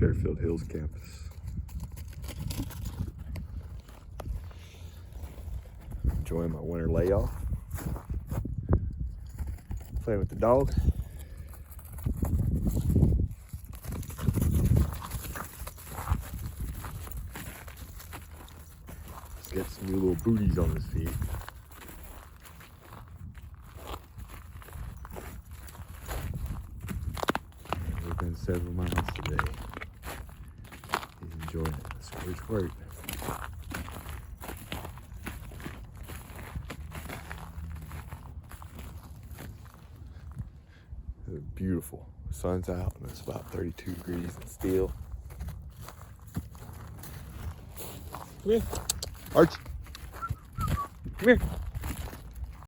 Fairfield Hills campus. Enjoying my winter layoff. Playing with the dog. Let's get some new little booties on his feet. We've been several miles today. He's enjoying it. Squirt, squirt. It's beautiful. The sun's out and it's about 32 degrees and still. Come here. Archie. Come here.